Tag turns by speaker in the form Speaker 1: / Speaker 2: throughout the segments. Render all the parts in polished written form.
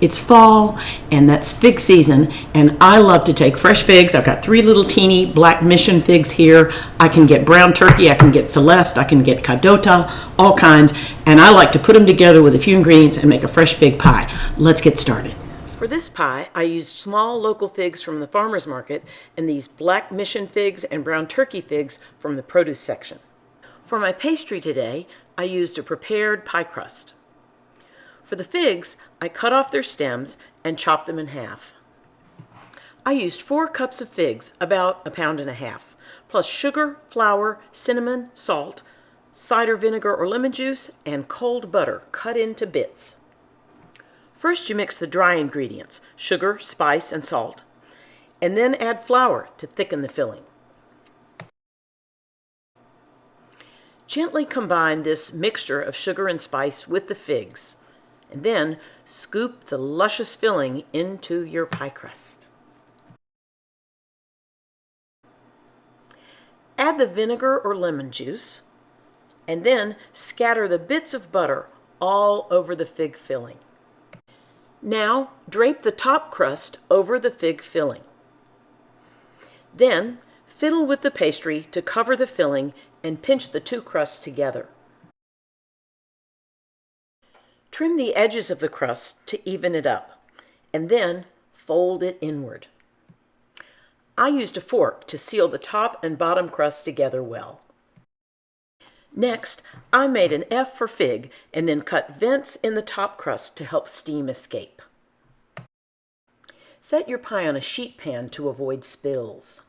Speaker 1: It's fall, and that's fig season, and I love to take fresh figs. I've got 3 little teeny black mission figs here. I can get brown turkey, I can get Celeste, I can get Cadota, all kinds, and I like to put them together with a few ingredients and make a fresh fig pie. Let's get started. For this pie, I used small local figs from the farmer's market and these black mission figs and brown turkey figs from the produce section. For my pastry today, I used a prepared pie crust. For the figs, I cut off their stems and chopped them in half. I used 4 cups of figs, about 1.5 pounds, plus sugar, flour, cinnamon, salt, cider vinegar or lemon juice, and cold butter cut into bits. First, you mix the dry ingredients, sugar, spice, and salt, and then add flour to thicken the filling. Gently combine this mixture of sugar and spice with the figs, and then scoop the luscious filling into your pie crust. Add the vinegar or lemon juice, and then scatter the bits of butter all over the fig filling. Now drape the top crust over the fig filling. Then fiddle with the pastry to cover the filling and pinch the 2 crusts together. Trim the edges of the crust to even it up, and then fold it inward. I used a fork to seal the top and bottom crust together well. Next, I made an F for fig and then cut vents in the top crust to help steam escape. Set your pie on a sheet pan to avoid spills.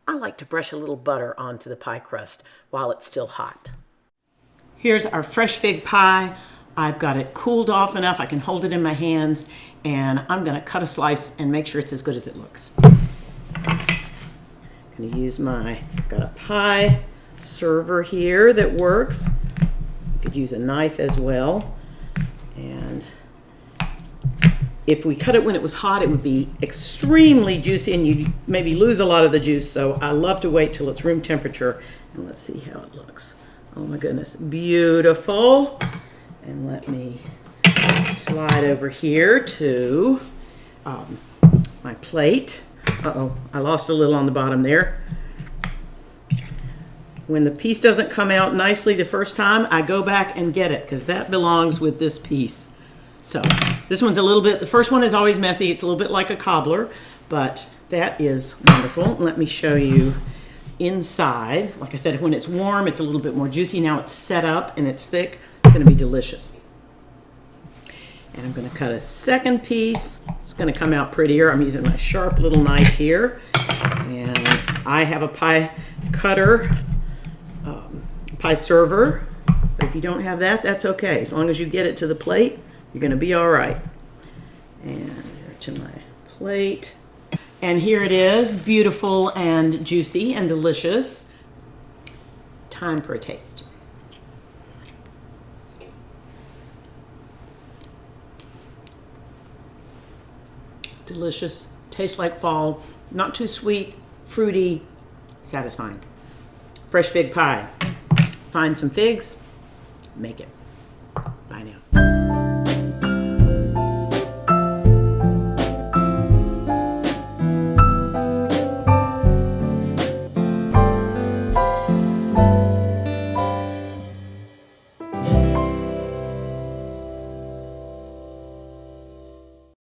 Speaker 1: I like to brush a little butter onto the pie crust while it's still hot. Here's our fresh fig pie. I've got it cooled off enough I can hold it in my hands, and I'm going to cut a slice and make sure it's as good as it looks. I'm going to use got a pie server here that works. You could use a knife as well. And if we cut it when it was hot, it would be extremely juicy and you'd maybe lose a lot of the juice. So I love to wait till it's room temperature. And let's see how it looks. Oh my goodness, beautiful. And let me slide over here to my plate. Uh-oh, I lost a little on the bottom there. When the piece doesn't come out nicely the first time, I go back and get it because that belongs with this piece. So this one's a little bit, the first one is always messy. It's a little bit like a cobbler, but that is wonderful. Let me show you inside. Like I said, when it's warm, it's a little bit more juicy. Now it's set up and it's thick. It's going to be delicious. And I'm going to cut a second piece. It's going to come out prettier. I'm using my sharp little knife here. And I have a pie cutter, pie server. But if you don't have that, that's okay. As long as you get it to the plate, you're going to be all right. And here to my plate. And here it is, beautiful and juicy and delicious. Time for a taste. Delicious, tastes like fall, not too sweet, fruity, satisfying. Fresh fig pie. Find some figs, make it. Bye now.